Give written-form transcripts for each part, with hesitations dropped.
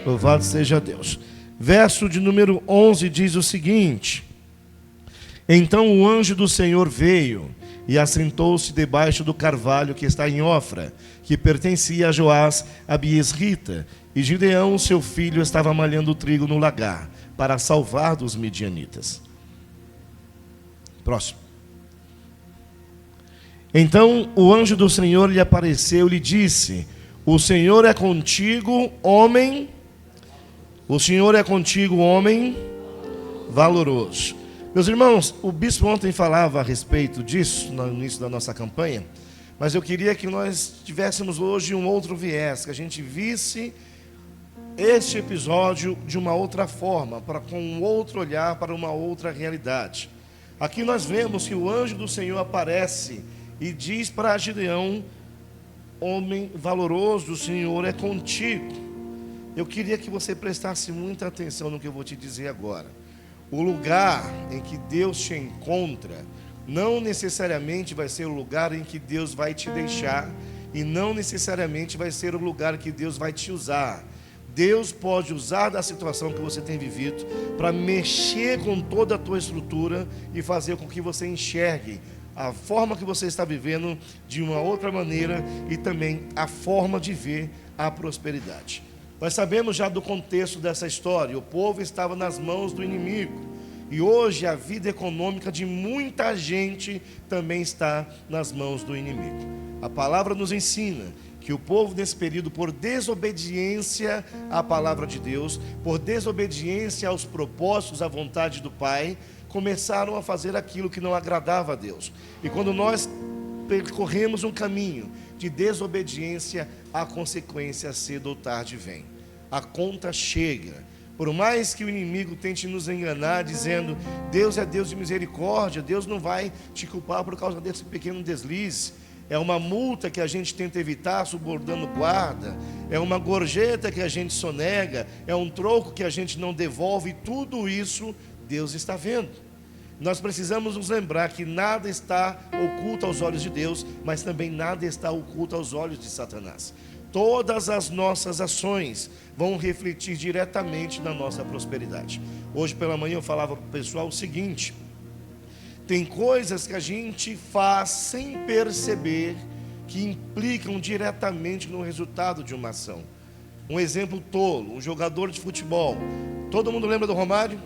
Louvado seja Deus. Verso de número 11 diz o seguinte: Então o anjo do Senhor veio e assentou-se debaixo do carvalho que está em Ofra, que pertencia a Joás, a Biesrita, e Gideão, seu filho, estava malhando o trigo no lagar, para salvar dos midianitas. Próximo. Então o anjo do Senhor lhe apareceu e lhe disse: O Senhor é contigo, homem. O Senhor é contigo, homem valoroso. Meus irmãos, o bispo ontem falava a respeito disso, no início da nossa campanha, mas eu queria que nós tivéssemos hoje um outro viés, que a gente visse este episódio de uma outra forma, com um outro olhar, para uma outra realidade. Aqui nós vemos que o anjo do Senhor aparece e diz para Gideão: homem valoroso, o Senhor é contigo. Eu queria que você prestasse muita atenção no que eu vou te dizer agora. O lugar em que Deus te encontra não necessariamente vai ser o lugar em que Deus vai te deixar, e não necessariamente vai ser o lugar que Deus vai te usar. Deus pode usar da situação que você tem vivido para mexer com toda a tua estrutura e fazer com que você enxergue a forma que você está vivendo de uma outra maneira, e também a forma de ver a prosperidade. Nós sabemos já do contexto dessa história. O povo estava nas mãos do inimigo, e hoje a vida econômica de muita gente também está nas mãos do inimigo. A palavra nos ensina que o povo nesse período, por desobediência à palavra de Deus, por desobediência aos propósitos, à vontade do Pai, começaram a fazer aquilo que não agradava a Deus. E quando nós percorremos um caminho de desobediência, a consequência cedo ou tarde vem. A conta chega. Por mais que o inimigo tente nos enganar, dizendo: Deus é Deus de misericórdia, Deus não vai te culpar por causa desse pequeno deslize. É uma multa que a gente tenta evitar subornando guarda, é uma gorjeta que a gente sonega, é um troco que a gente não devolve. Tudo isso Deus está vendo. Nós precisamos nos lembrar que nada está oculto aos olhos de Deus, mas também nada está oculto aos olhos de Satanás. Todas as nossas ações vão refletir diretamente na nossa prosperidade. Hoje pela manhã eu falava para o pessoal o seguinte: tem coisas que a gente faz sem perceber, que implicam diretamente no resultado de uma ação. Um exemplo tolo: um jogador de futebol. Todo mundo lembra do Romário?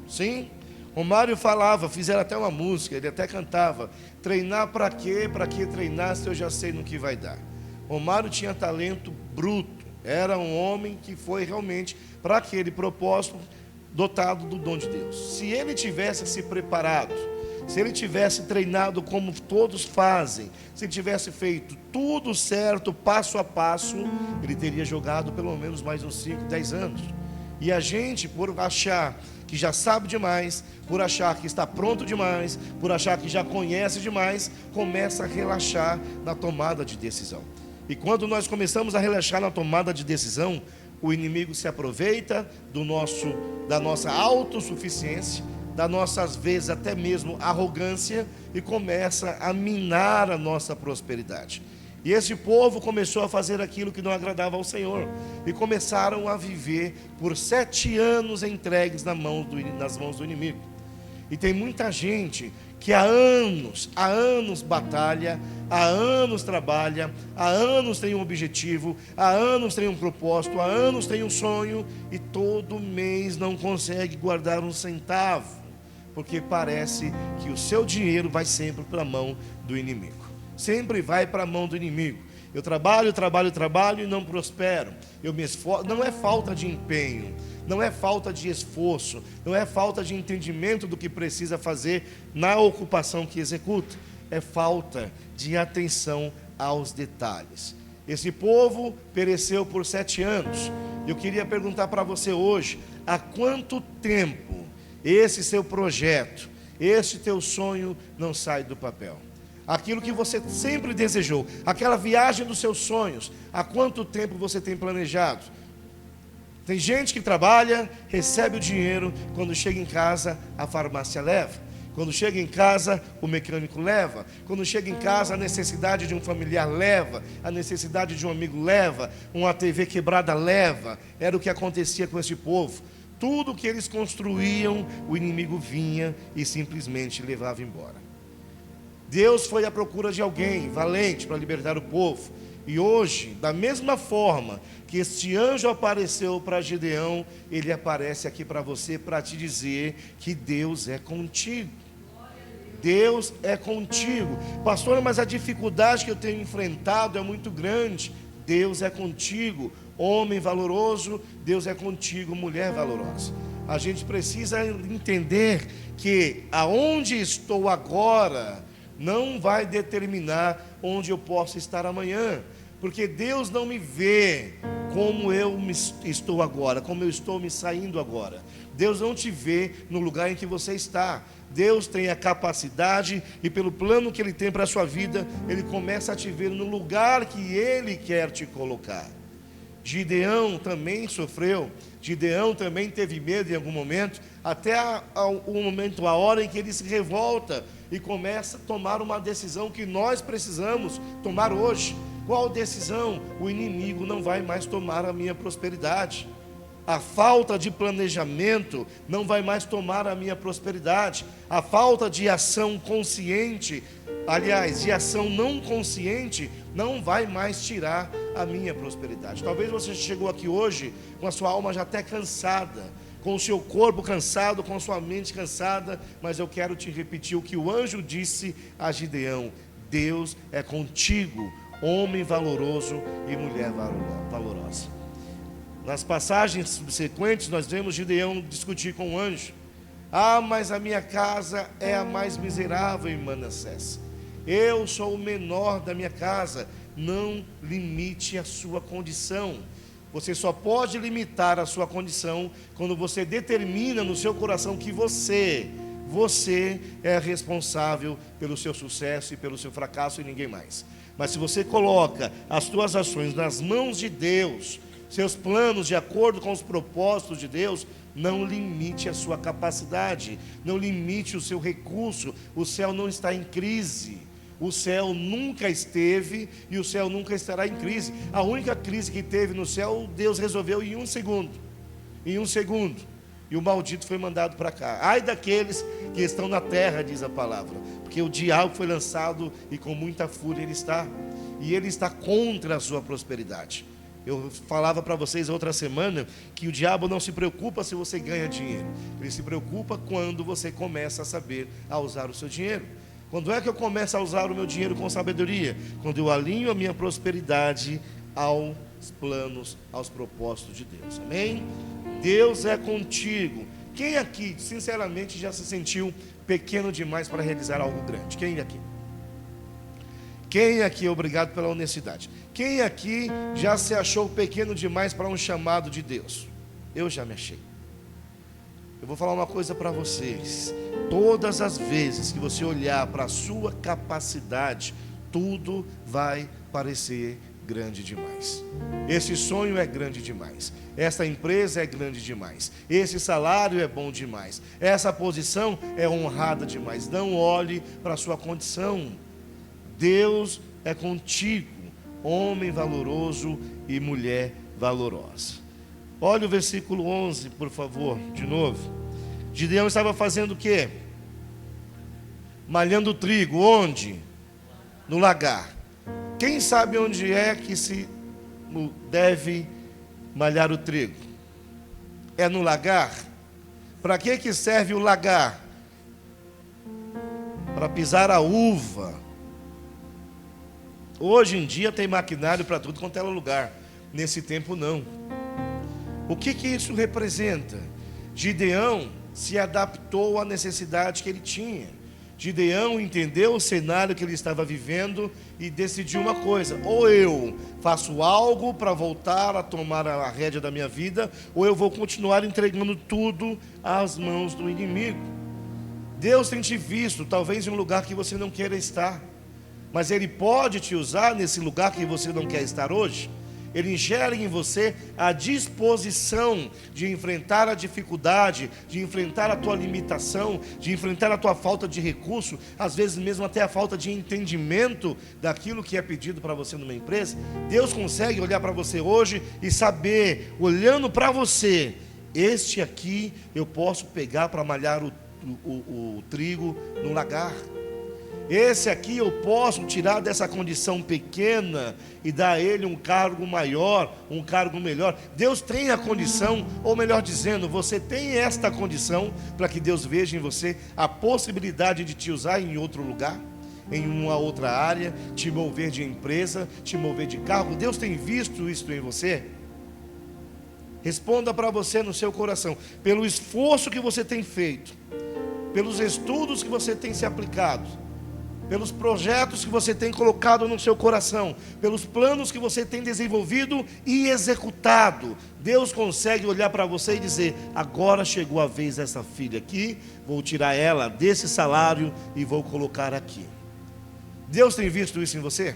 Sim? Romário falava, fizeram até uma música, ele até cantava: treinar para quê? Para que treinar se eu já sei no que vai dar? Romário tinha talento bruto, era um homem que foi realmente, para aquele propósito, dotado do dom de Deus. Se ele tivesse se preparado, se ele tivesse treinado como todos fazem, se ele tivesse feito tudo certo, passo a passo, ele teria jogado pelo menos mais uns 5, 10 anos. E a gente, por achar que já sabe demais, por achar que está pronto demais, por achar que já conhece demais, começa a relaxar na tomada de decisão. E quando nós começamos a relaxar na tomada de decisão, o inimigo se aproveita da nossa autossuficiência, da nossa, às vezes, até mesmo arrogância, e começa a minar a nossa prosperidade. E esse povo começou a fazer aquilo que não agradava ao Senhor, e começaram a viver por 7 anos entregues nas mãos do inimigo. E tem muita gente que há anos batalha, há anos trabalha, há anos tem um objetivo, há anos tem um propósito, há anos tem um sonho, e todo mês não consegue guardar um centavo, porque parece que o seu dinheiro vai sempre para a mão do inimigo. Sempre vai para a mão do inimigo. Eu trabalho e não prospero. Eu me esforço. Não é falta de empenho, não é falta de esforço, não é falta de entendimento do que precisa fazer na ocupação que executa. É falta de atenção aos detalhes. Esse povo pereceu por 7 anos. Eu queria perguntar para você hoje: há quanto tempo esse seu projeto, esse teu sonho não sai do papel? Aquilo que você sempre desejou, aquela viagem dos seus sonhos, há quanto tempo você tem planejado? Tem gente que trabalha, recebe o dinheiro, quando chega em casa, a farmácia leva. Quando chega em casa, o mecânico leva. Quando chega em casa, a necessidade de um familiar leva. A necessidade de um amigo leva. Uma TV quebrada leva. Era o que acontecia com esse povo. Tudo que eles construíam, o inimigo vinha e simplesmente levava embora. Deus foi à procura de alguém valente para libertar o povo. E hoje, da mesma forma que este anjo apareceu para Gideão, ele aparece aqui para você para te dizer que Deus é contigo. Deus é contigo. Pastor, mas a dificuldade que eu tenho enfrentado é muito grande. Deus é contigo. Homem valoroso, Deus é contigo. Mulher valorosa. A gente precisa entender que aonde estou agora não vai determinar onde eu posso estar amanhã. Porque Deus não me vê como eu estou agora, como eu estou me saindo agora. Deus não te vê no lugar em que você está. Deus tem a capacidade e pelo plano que Ele tem para a sua vida, Ele começa a te ver no lugar que Ele quer te colocar. Gideão também sofreu, Gideão também teve medo em algum momento, até o momento, a hora em que ele se revolta e começa a tomar uma decisão que nós precisamos tomar hoje. Qual decisão? O inimigo não vai mais tomar a minha prosperidade. A falta de planejamento não vai mais tomar a minha prosperidade. A falta de ação consciente, aliás, de ação não consciente, não vai mais tirar a minha prosperidade. Talvez você chegou aqui hoje com a sua alma já até cansada, com o seu corpo cansado, com a sua mente cansada, mas eu quero te repetir o que o anjo disse a Gideão: Deus é contigo, homem valoroso e mulher valorosa. Nas passagens subsequentes, nós vemos Gideão discutir com o anjo: ah, mas a minha casa é a mais miserável em Manassés. Eu sou o menor da minha casa. Não limite a sua condição. Você só pode limitar a sua condição quando você determina no seu coração que você é responsável pelo seu sucesso e pelo seu fracasso e ninguém mais. Mas se você coloca as suas ações nas mãos de Deus, seus planos de acordo com os propósitos de Deus, não limite a sua capacidade, não limite o seu recurso. O céu não está em crise, o céu nunca esteve e o céu nunca estará em crise. A única crise que teve no céu, Deus resolveu em um segundo, e o maldito foi mandado para cá. Ai daqueles que estão na terra, diz a palavra, porque o diabo foi lançado e com muita fúria ele está contra a sua prosperidade. Eu falava para vocês outra semana que o diabo não se preocupa se você ganha dinheiro. Ele se preocupa quando você começa a saber a usar o seu dinheiro. Quando é que eu começo a usar o meu dinheiro com sabedoria? Quando eu alinho a minha prosperidade aos planos, aos propósitos de Deus. Amém? Deus é contigo. Quem aqui, sinceramente, já se sentiu pequeno demais para realizar algo grande? Quem aqui? Quem aqui, obrigado pela honestidade. Quem aqui já se achou pequeno demais para um chamado de Deus? Eu já me achei. Eu vou falar uma coisa para vocês. Todas as vezes que você olhar para a sua capacidade, tudo vai parecer grande demais. Esse sonho é grande demais. Essa empresa é grande demais. Esse salário é bom demais. Essa posição é honrada demais. Não olhe para a sua condição. Deus é contigo, homem valoroso e mulher valorosa. Olha o versículo 11, por favor, de novo. Gideão estava fazendo o quê? Malhando trigo. Onde? No lagar. Quem sabe onde é que se deve malhar o trigo? É no lagar? Para que serve o lagar? Para pisar a uva. Hoje em dia tem maquinário para tudo quanto é lugar. Nesse tempo não. O que isso representa? Gideão se adaptou à necessidade que ele tinha. Gideão entendeu o cenário que ele estava vivendo e decidiu uma coisa: ou eu faço algo para voltar a tomar a rédea da minha vida, ou eu vou continuar entregando tudo às mãos do inimigo. Deus tem te visto, talvez em um lugar que você não queira estar, mas Ele pode te usar nesse lugar que você não quer estar hoje. Ele enxerga em você a disposição de enfrentar a dificuldade, de enfrentar a tua limitação, de enfrentar a tua falta de recurso, às vezes mesmo até a falta de entendimento daquilo que é pedido para você numa empresa. Deus consegue olhar para você hoje e saber, olhando para você, este aqui eu posso pegar para malhar o trigo no lagar. Esse aqui eu posso tirar dessa condição pequena e dar a ele um cargo maior, um cargo melhor. Deus tem a condição, ou melhor dizendo, você tem esta condição para que Deus veja em você a possibilidade de te usar em outro lugar, em uma outra área, te mover de empresa, te mover de cargo. Deus tem visto isso em você? Responda para você no seu coração, pelo esforço que você tem feito, pelos estudos que você tem se aplicado, pelos projetos que você tem colocado no seu coração, pelos planos que você tem desenvolvido e executado, Deus consegue olhar para você e dizer: agora chegou a vez dessa filha aqui, vou tirar ela desse salário e vou colocar aqui. Deus tem visto isso em você?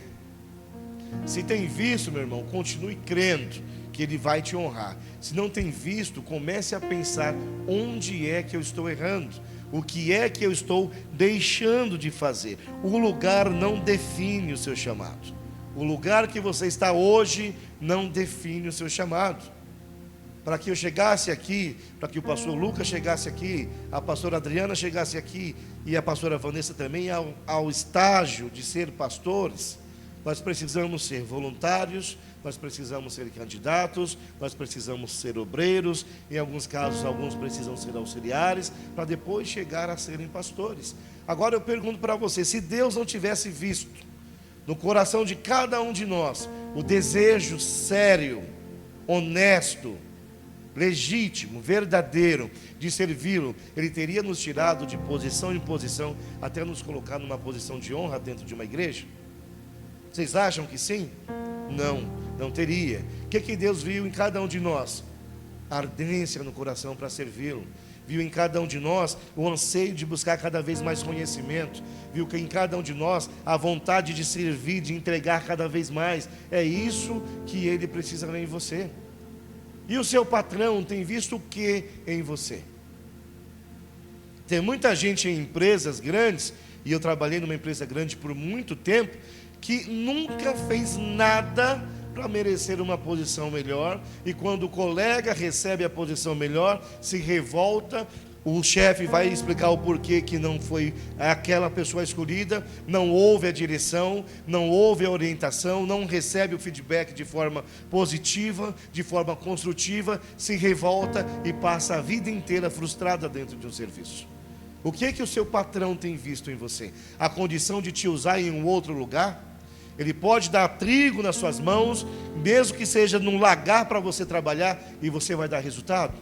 Se tem visto, meu irmão, continue crendo que Ele vai te honrar. Se não tem visto, comece a pensar: onde é que eu estou errando? O que é que eu estou deixando de fazer? O lugar não define o seu chamado. O lugar que você está hoje não define o seu chamado. Para que eu chegasse aqui, para que o pastor Lucas chegasse aqui, a pastora Adriana chegasse aqui e a pastora Vanessa também ao estágio de ser pastores, nós precisamos ser voluntários, nós precisamos ser candidatos, nós precisamos ser obreiros, em alguns casos, alguns precisam ser auxiliares, para depois chegar a serem pastores. Agora eu pergunto para você, se Deus não tivesse visto no coração de cada um de nós o desejo sério, honesto, legítimo, verdadeiro de servi-lo, Ele teria nos tirado de posição em posição, até nos colocar numa posição de honra dentro de uma igreja? Vocês acham que sim? Não teria. O que Deus viu em cada um de nós? A ardência no coração para servi-lo. Viu em cada um de nós o anseio de buscar cada vez mais conhecimento. Viu que em cada um de nós a vontade de servir, de entregar cada vez mais. É isso que Ele precisa ver em você. E o seu patrão tem visto o que em você? Tem muita gente em empresas grandes, e eu trabalhei numa empresa grande por muito tempo, que nunca fez nada para merecer uma posição melhor, e quando o colega recebe a posição melhor, se revolta, o chefe vai explicar o porquê que não foi aquela pessoa escolhida, não houve a direção, não houve a orientação, não recebe o feedback de forma positiva, de forma construtiva, se revolta e passa a vida inteira frustrada dentro de um serviço. O que o seu patrão tem visto em você? A condição de te usar em um outro lugar? Ele pode dar trigo nas suas mãos, mesmo que seja num lagar para você trabalhar, e você vai dar resultado?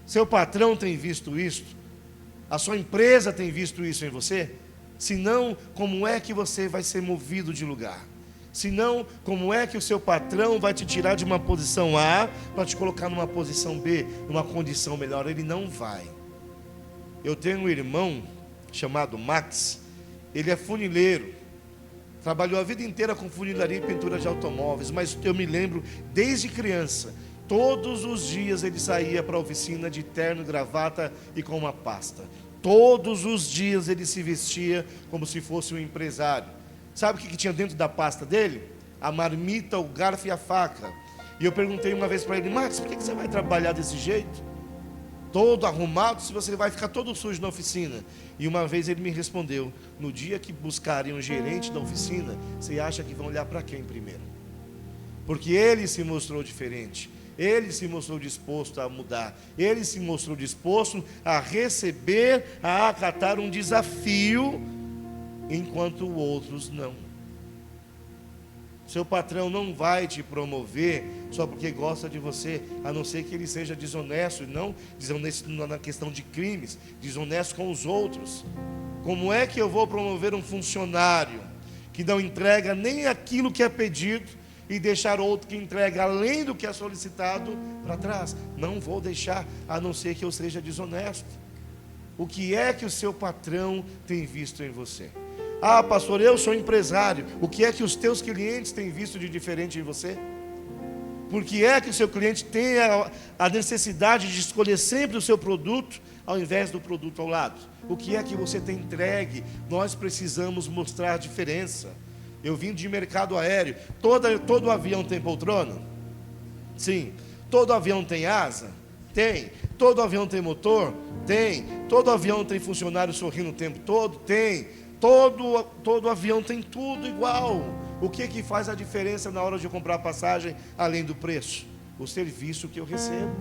Seu patrão tem visto isso? A sua empresa tem visto isso em você? Se não, como é que você vai ser movido de lugar? Se não, como é que o seu patrão vai te tirar de uma posição A para te colocar numa posição B, numa condição melhor? Ele não vai. Eu tenho um irmão chamado Max, ele é funileiro, trabalhou a vida inteira com funilaria e pintura de automóveis, mas eu me lembro, desde criança, todos os dias ele saía para a oficina de terno, gravata e com uma pasta. Todos os dias ele se vestia como se fosse um empresário. Sabe o que tinha dentro da pasta dele? A marmita, o garfo e a faca. E eu perguntei uma vez para ele: Max, por que você vai trabalhar desse jeito? Todo arrumado, se você vai ficar todo sujo na oficina. E uma vez ele me respondeu: no dia que buscarem um gerente da oficina, você acha que vão olhar para quem primeiro? Porque ele se mostrou diferente, ele se mostrou disposto a mudar, ele se mostrou disposto a receber, a acatar um desafio, enquanto outros não. Seu patrão não vai te promover só porque gosta de você, a não ser que ele seja desonesto, e não desonesto na questão de crimes, desonesto com os outros. Como é que eu vou promover um funcionário que não entrega nem aquilo que é pedido e deixar outro que entrega além do que é solicitado para trás? Não vou deixar, a não ser que eu seja desonesto. O que é que o seu patrão tem visto em você? Ah, pastor, eu sou empresário. O que é que os teus clientes têm visto de diferente em você? Por que é que o seu cliente tem a necessidade de escolher sempre o seu produto ao invés do produto ao lado? O que é que você tem entregue? Nós precisamos mostrar a diferença. Eu vim de mercado aéreo. Todo avião tem poltrona? Sim. Todo avião tem asa? Tem. Todo avião tem motor? Tem. Todo avião tem funcionário sorrindo o tempo todo? Tem. Todo avião tem tudo igual. O que faz a diferença na hora de comprar passagem, além do preço? O serviço que eu recebo.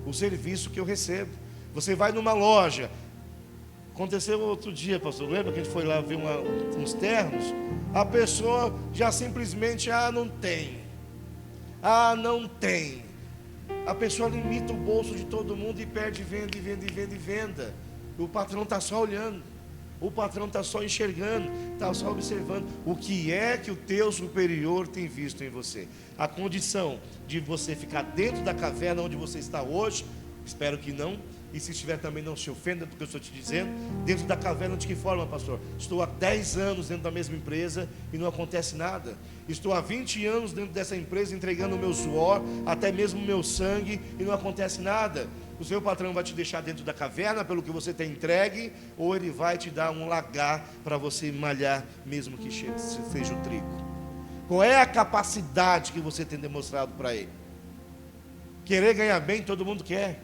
O serviço que eu recebo. Você vai numa loja. Aconteceu outro dia, pastor, lembra que a gente foi lá ver uns ternos? A pessoa já simplesmente, não tem. Não tem. A pessoa limita o bolso de todo mundo e perde venda. O patrão está só olhando. O patrão está só enxergando, está só observando. O que é que o teu superior tem visto em você? A condição de você ficar dentro da caverna onde você está hoje, espero que não. E se estiver também, não se ofenda do que eu estou te dizendo. Dentro da caverna, de que forma, pastor? Estou há 10 anos dentro da mesma empresa e não acontece nada. Estou há 20 anos dentro dessa empresa entregando o meu suor, até mesmo o meu sangue, e não acontece nada. O seu patrão vai te deixar dentro da caverna pelo que você tem entregue, ou ele vai te dar um lagar para você malhar, mesmo que seja o trigo. Qual é a capacidade que você tem demonstrado para ele? Querer ganhar bem, todo mundo quer.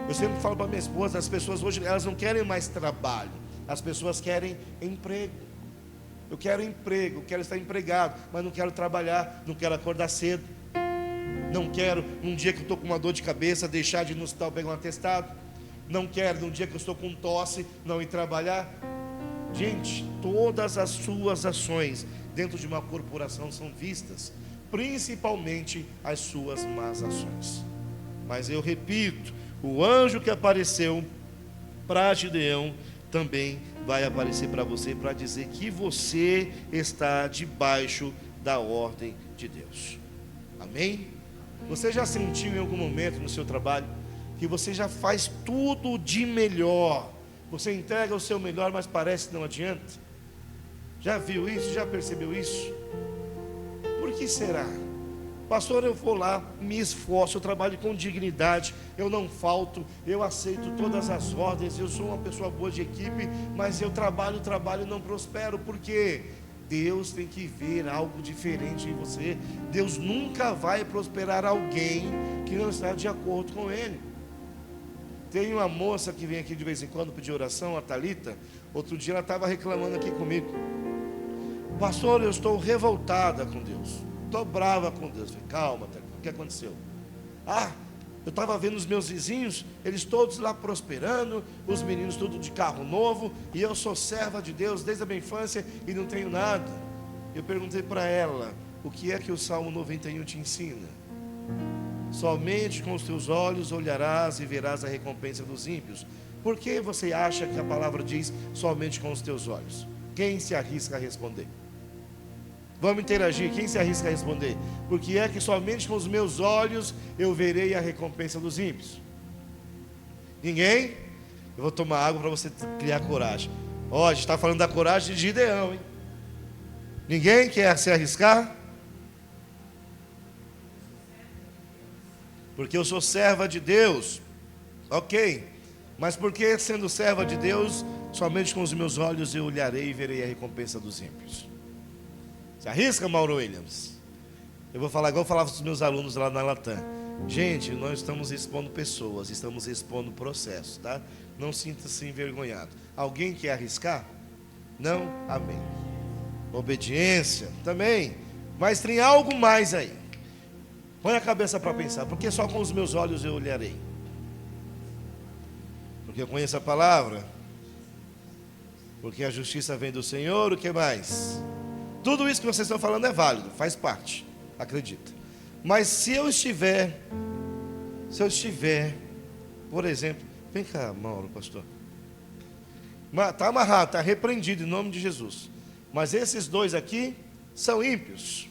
Eu sempre falo para minha esposa, as pessoas hoje, elas não querem mais trabalho, as pessoas querem emprego. Eu quero emprego, quero estar empregado, mas não quero trabalhar, não quero acordar cedo. Não quero, num dia que eu estou com uma dor de cabeça, deixar de ir no hospital pegar um atestado. Não quero, num dia que eu estou com tosse, não ir trabalhar. Gente, todas as suas ações dentro de uma corporação são vistas, principalmente as suas más ações. Mas eu repito, o anjo que apareceu para Gideão também vai aparecer para você, para dizer que você está debaixo da ordem de Deus. Amém? Você já sentiu em algum momento no seu trabalho que você já faz tudo de melhor? Você entrega o seu melhor, mas parece que não adianta? Já viu isso? Já percebeu isso? Por que será? Pastor, eu vou lá, me esforço, eu trabalho com dignidade, eu não falto, eu aceito todas as ordens, eu sou uma pessoa boa de equipe, mas eu trabalho e não prospero. Por quê? Deus tem que ver algo diferente em você. Deus nunca vai prosperar alguém que não está de acordo com Ele. Tem uma moça que vem aqui de vez em quando pedir oração, a Thalita. Outro dia ela estava reclamando aqui comigo: pastor, eu estou revoltada com Deus, estou brava com Deus. Eu falei: calma, Thalita, o que aconteceu? Eu estava vendo os meus vizinhos, eles todos lá prosperando, os meninos tudo de carro novo, e eu sou serva de Deus desde a minha infância e não tenho nada. Eu perguntei para ela: o que é que o Salmo 91 te ensina? Somente com os teus olhos olharás e verás a recompensa dos ímpios. Por que você acha que a palavra diz somente com os teus olhos? Quem se arrisca a responder? Vamos interagir, quem se arrisca a responder? Porque é que somente com os meus olhos eu verei a recompensa dos ímpios. Ninguém? Eu vou tomar água para você criar coragem. A gente está falando da coragem de Gideão, hein? Ninguém quer se arriscar? Porque eu sou serva de Deus. Ok, mas porque sendo serva de Deus, somente com os meus olhos eu olharei e verei a recompensa dos ímpios? Se arrisca, Mauro Williams? Eu vou falar igual eu falava para os meus alunos lá na Latam. Gente, nós estamos expondo pessoas, estamos expondo processos, tá? Não sinta-se envergonhado. Alguém quer arriscar? Não? Amém. Obediência também. Mas tem algo mais aí. Põe a cabeça para pensar. Porque só com os meus olhos eu olharei? Porque eu conheço a palavra. Porque a justiça vem do Senhor. O que mais? Tudo isso que vocês estão falando é válido, faz parte, acredita. Mas se eu estiver, por exemplo, vem cá, Mauro, pastor. Está amarrado, está repreendido em nome de Jesus. Mas esses dois aqui são ímpios.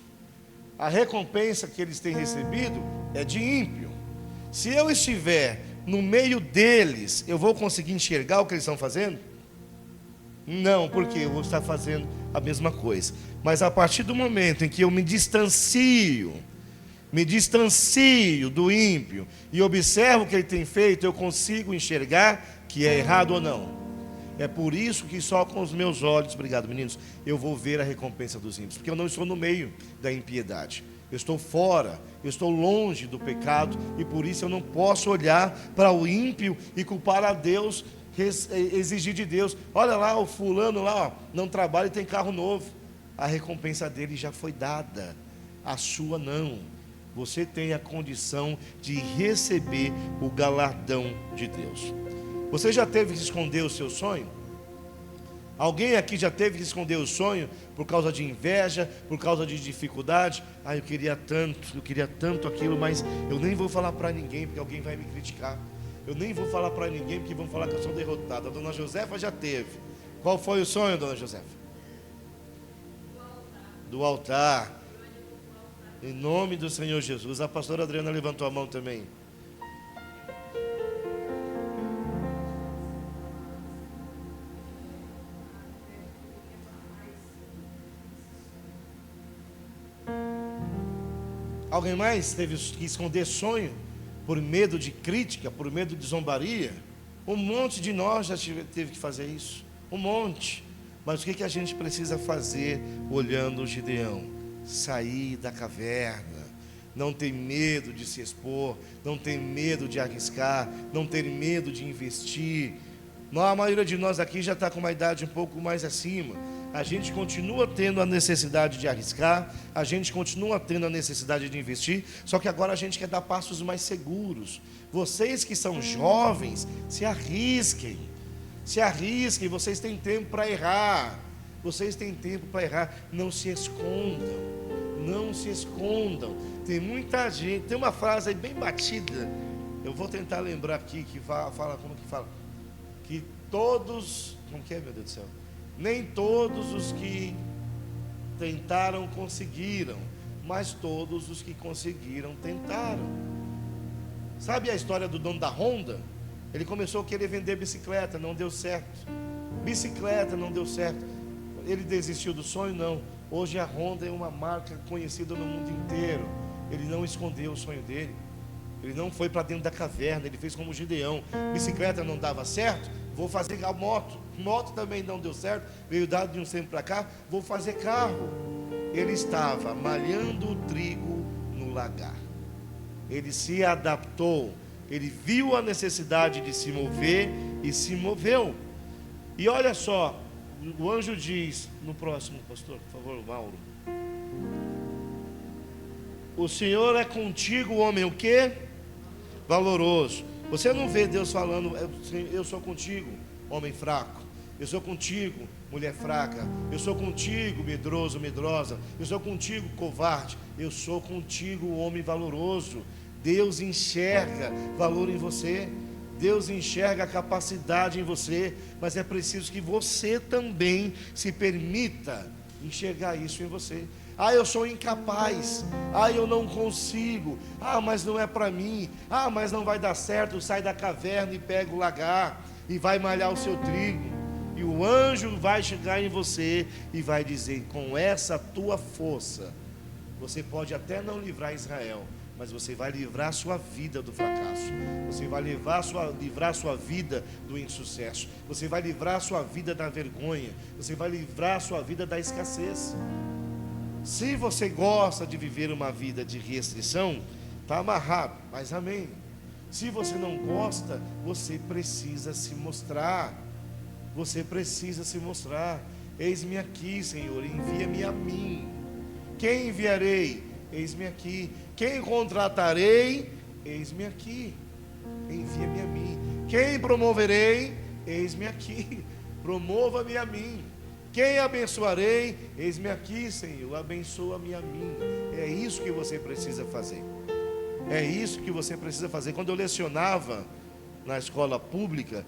A recompensa que eles têm recebido é de ímpio. Se eu estiver no meio deles, eu vou conseguir enxergar o que eles estão fazendo? Não, porque eu vou estar fazendo a mesma coisa. Mas a partir do momento em que eu me distancio me distancio do ímpio e observo o que ele tem feito, eu consigo enxergar que é errado ou não. É por isso que só com os meus olhos, obrigado meninos, eu vou ver a recompensa dos ímpios, porque eu não estou no meio da impiedade, eu estou fora, eu estou longe do pecado, e por isso eu não posso olhar para o ímpio e culpar a Deus, exigir de Deus, olha lá o fulano lá, ó, não trabalha e tem carro novo, a recompensa dele já foi dada, a sua não. Você tem a condição de receber o galardão de Deus. Você já teve que esconder o seu sonho? Alguém aqui já teve que esconder o sonho por causa de inveja, por causa de dificuldade? Ah, eu queria tanto aquilo, mas eu nem vou falar para ninguém, porque alguém vai me criticar. Eu nem vou falar para ninguém, porque vão falar que eu sou derrotado. A dona Josefa já teve. Qual foi o sonho, dona Josefa? Do altar. Em nome do Senhor Jesus. A pastora Adriana levantou a mão também. Alguém mais teve que esconder sonho por medo de crítica, por medo de zombaria? Um monte de nós já teve que fazer isso. Um monte. Mas o que a gente precisa fazer olhando o Gideão? Sair da caverna. Não ter medo de se expor. Não ter medo de arriscar. Não ter medo de investir. A maioria de nós aqui já está com uma idade um pouco mais acima. A gente continua tendo a necessidade de arriscar, a gente continua tendo a necessidade de investir, só que agora a gente quer dar passos mais seguros. Vocês que são jovens, se arrisquem, vocês têm tempo para errar, não se escondam, tem muita gente, tem uma frase aí bem batida, eu vou tentar lembrar aqui, que fala, como que fala? Que todos, como que é, meu Deus do céu? Nem todos os que tentaram conseguiram, mas todos os que conseguiram tentaram. Sabe a história do dono da Honda? Ele começou a querer vender bicicleta, não deu certo. Ele desistiu do sonho? Não. Hoje a Honda é uma marca conhecida no mundo inteiro. Ele não escondeu o sonho dele. Ele não foi para dentro da caverna, ele fez como Gideão. Bicicleta não dava certo, vou fazer a moto. Moto também não deu certo, veio dado de um tempo para cá, vou fazer carro. Ele estava malhando o trigo no lagar. Ele se adaptou, ele viu a necessidade de se mover e se moveu. E olha só, o anjo diz, no próximo, pastor, por favor, Mauro. O Senhor é contigo, homem, o quê? Valoroso. Você não vê Deus falando, eu sou contigo, homem fraco. Eu sou contigo, mulher fraca. Eu sou contigo, medroso, medrosa. Eu sou contigo, covarde. Eu sou contigo, homem valoroso. Deus enxerga valor em você. Deus enxerga a capacidade em você. Mas é preciso que você também se permita enxergar isso em você. Ah, eu sou incapaz. Ah, eu não consigo. Ah, mas não é para mim. Ah, mas não vai dar certo. Sai da caverna e pega o lagar e vai malhar o seu trigo. E o anjo vai chegar em você e vai dizer: com essa tua força, você pode até não livrar Israel, mas você vai livrar a sua vida do fracasso. Você vai livrar a sua vida do insucesso. Você vai livrar a sua vida da vergonha. Você vai livrar a sua vida da escassez. Se você gosta de viver uma vida de restrição, está amarrado, mas amém. Se você não gosta, você precisa se mostrar. Você precisa se mostrar. Eis-me aqui, Senhor, envia-me a mim. Quem enviarei? Eis-me aqui. Quem contratarei? Eis-me aqui. Envia-me a mim. Quem promoverei? Eis-me aqui. Promova-me a mim. Quem abençoarei? Eis-me aqui, Senhor, abençoa-me a mim. É isso que você precisa fazer. É isso que você precisa fazer. Quando eu lecionava na escola pública,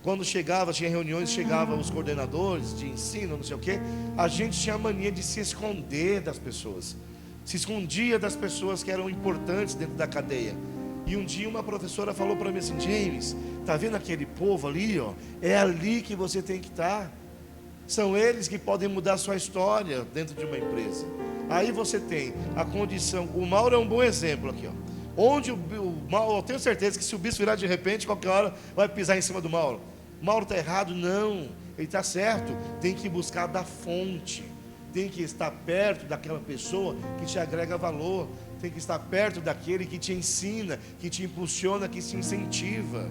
quando chegava, tinha reuniões, chegavam os coordenadores de ensino, não sei o que, a gente tinha a mania de se esconder das pessoas. Se escondia das pessoas que eram importantes dentro da cadeia. E um dia uma professora falou para mim assim: James, tá vendo aquele povo ali, ó? É ali que você tem que estar. São eles que podem mudar a sua história dentro de uma empresa. Aí você tem a condição. O Mauro é um bom exemplo aqui, ó. Onde o Mauro, eu tenho certeza que se o bispo virar de repente, qualquer hora vai pisar em cima do Mauro. O Mauro está errado? Não, ele está certo. Tem que buscar da fonte, tem que estar perto daquela pessoa que te agrega valor, tem que estar perto daquele que te ensina, que te impulsiona, que te incentiva.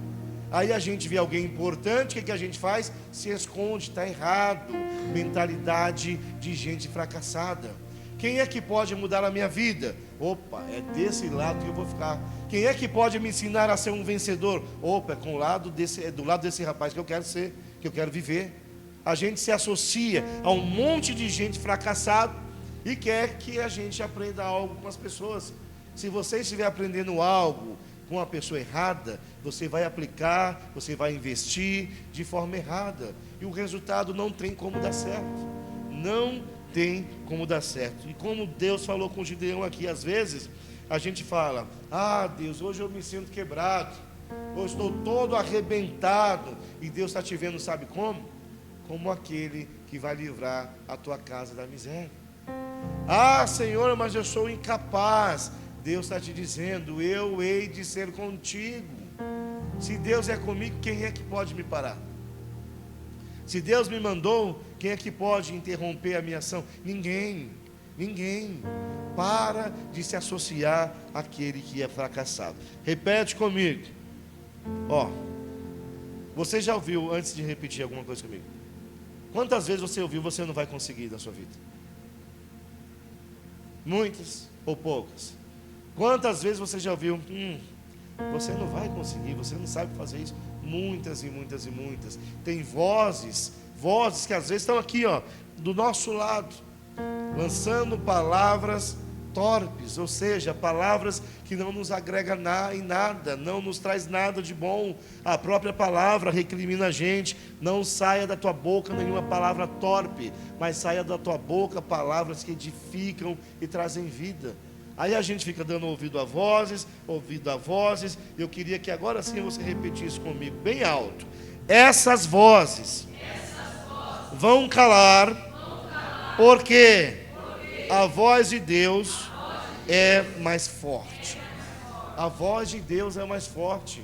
Aí a gente vê alguém importante, o que a gente faz? Se esconde, está errado. Mentalidade de gente fracassada. Quem é que pode mudar a minha vida? Opa, é desse lado que eu vou ficar. Quem é que pode me ensinar a ser um vencedor? Opa, é do lado desse rapaz que eu quero ser, que eu quero viver. A gente se associa a um monte de gente fracassada e quer que a gente aprenda algo com as pessoas. Se você estiver aprendendo algo com a pessoa errada, você vai aplicar, você vai investir de forma errada. E o resultado não tem como dar certo. Não tem como dar certo. E como Deus falou com o Gideão aqui, às vezes a gente fala: ah, Deus, hoje eu me sinto quebrado, hoje estou todo arrebentado. E Deus está te vendo, sabe como? Como aquele que vai livrar a tua casa da miséria. Ah, Senhor, mas eu sou incapaz. Deus está te dizendo: eu hei de ser contigo. Se Deus é comigo, quem é que pode me parar? Se Deus me mandou, quem é que pode interromper a minha ação? Ninguém, ninguém. Para de se associar àquele que é fracassado. Repete comigo. Você já ouviu, antes de repetir alguma coisa comigo, quantas vezes você ouviu: você não vai conseguir na sua vida? Muitas ou poucas? Quantas vezes você já ouviu: você não vai conseguir, você não sabe fazer isso? Muitas e muitas e muitas. Tem vozes que às vezes estão aqui, do nosso lado, lançando palavras torpes, ou seja, palavras que não nos agregam em nada, não nos traz nada de bom. A própria palavra recrimina a gente. Não saia da tua boca nenhuma palavra torpe, mas saia da tua boca palavras que edificam e trazem vida. Aí a gente fica dando ouvido a vozes. Eu queria que agora sim você repetisse comigo bem alto: essas vozes vão calar, porque a voz de Deus é mais forte. A voz de Deus é mais forte.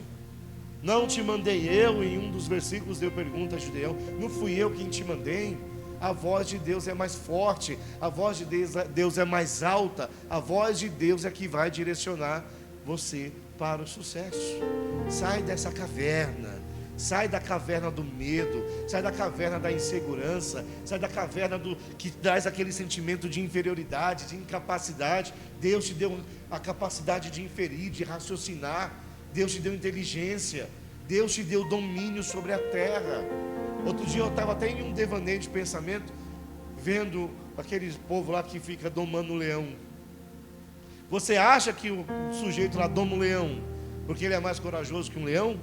Não te mandei eu, em um dos versículos Deus pergunta a Gideão: não fui eu quem te mandei? A voz de Deus é mais forte, a voz de Deus é mais alta, a voz de Deus é que vai direcionar você para o sucesso. Sai dessa caverna, sai da caverna do medo, sai da caverna da insegurança, sai da caverna que traz aquele sentimento de inferioridade, de incapacidade. Deus te deu a capacidade de inferir, de raciocinar. Deus te deu inteligência, Deus te deu domínio sobre a terra. Outro dia eu estava até em um devaneio de pensamento, vendo aquele povo lá que fica domando o leão. Você acha que o sujeito lá doma o leão porque ele é mais corajoso que um leão?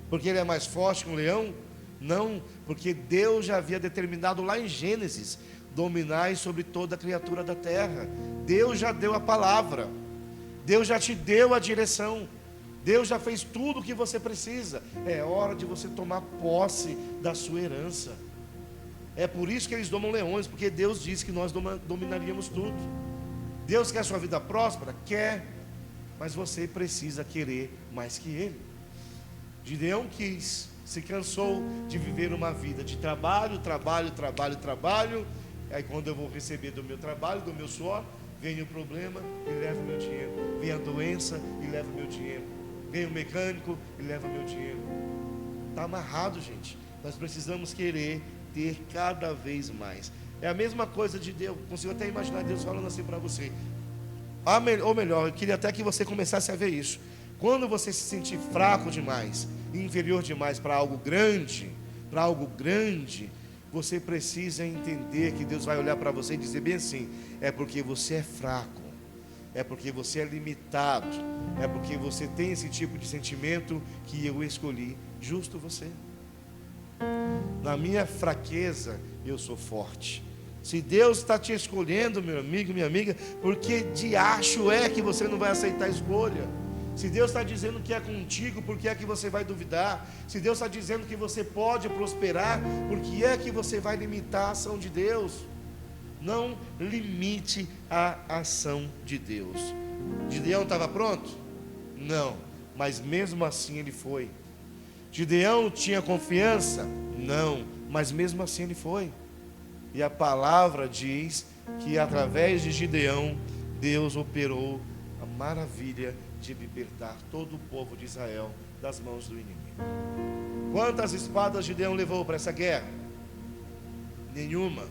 Porque ele é mais forte que um leão? Não, porque Deus já havia determinado lá em Gênesis: dominai sobre toda a criatura da terra. Deus já deu a palavra, Deus já te deu a direção, Deus já fez tudo o que você precisa. É hora de você tomar posse da sua herança. É por isso que eles domam leões, porque Deus disse que nós dominaríamos tudo. Deus quer a sua vida próspera? Quer, mas você precisa querer mais que Ele. Gideão se cansou de viver uma vida de trabalho. Aí quando eu vou receber do meu trabalho, do meu suor, vem o problema e leva o meu dinheiro. Vem a doença e leva o meu dinheiro. Vem o mecânico e leva meu dinheiro. Está amarrado, gente. Nós precisamos querer ter cada vez mais. É a mesma coisa de Deus. Consigo até imaginar Deus falando assim para você. Ou melhor, eu queria até que você começasse a ver isso. Quando você se sentir fraco demais, inferior demais para algo grande, você precisa entender que Deus vai olhar para você e dizer bem assim: é porque você é fraco, é porque você é limitado, é porque você tem esse tipo de sentimento que eu escolhi justo você. Na minha fraqueza eu sou forte. Se Deus está te escolhendo, meu amigo, minha amiga, por que de acho é que você não vai aceitar a escolha? Se Deus está dizendo que é contigo, por que é que você vai duvidar? Se Deus está dizendo que você pode prosperar, por que é que você vai limitar a ação de Deus? Não limite a ação de Deus. Gideão estava pronto? Não, mas mesmo assim ele foi. Gideão tinha confiança? Não, mas mesmo assim ele foi. E a palavra diz que através de Gideão, Deus operou a maravilha de libertar todo o povo de Israel das mãos do inimigo. Quantas espadas Gideão levou para essa guerra? Nenhuma.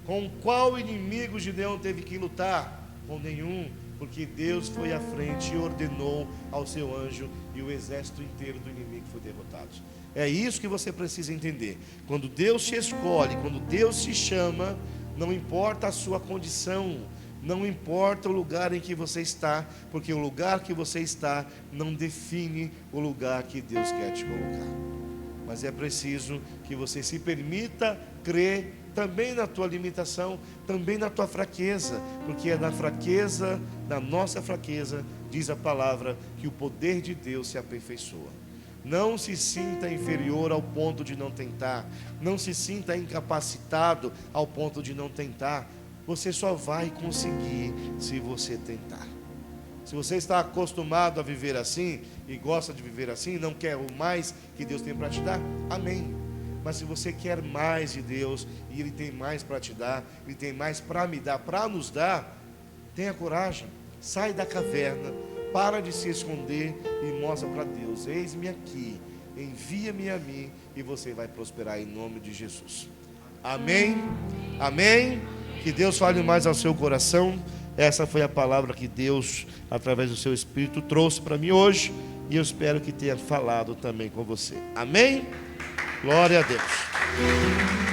Com qual inimigo Gideão teve que lutar? Com nenhum, porque Deus foi à frente e ordenou ao seu anjo, e o exército inteiro do inimigo foi derrotado. É isso que você precisa entender. Quando Deus te escolhe, quando Deus te chama, não importa a sua condição, não importa o lugar em que você está, porque o lugar que você está não define o lugar que Deus quer te colocar. Mas é preciso que você se permita crer também na tua limitação, também na tua fraqueza, porque é na fraqueza, na nossa fraqueza, diz a palavra, que o poder de Deus se aperfeiçoa. Não se sinta inferior ao ponto de não tentar, não se sinta incapacitado ao ponto de não tentar. Você só vai conseguir se você tentar. Se você está acostumado a viver assim e gosta de viver assim, não quer o mais que Deus tem para te dar, amém. Mas se você quer mais de Deus e Ele tem mais para te dar, Ele tem mais para me dar, para nos dar, tenha coragem, sai da caverna, para de se esconder e mostra para Deus: eis-me aqui, envia-me a mim, e você vai prosperar em nome de Jesus. Amém? Amém? Que Deus fale mais ao seu coração. Essa foi a palavra que Deus, através do seu Espírito, trouxe para mim hoje, e eu espero que tenha falado também com você. Amém? Glória a Deus.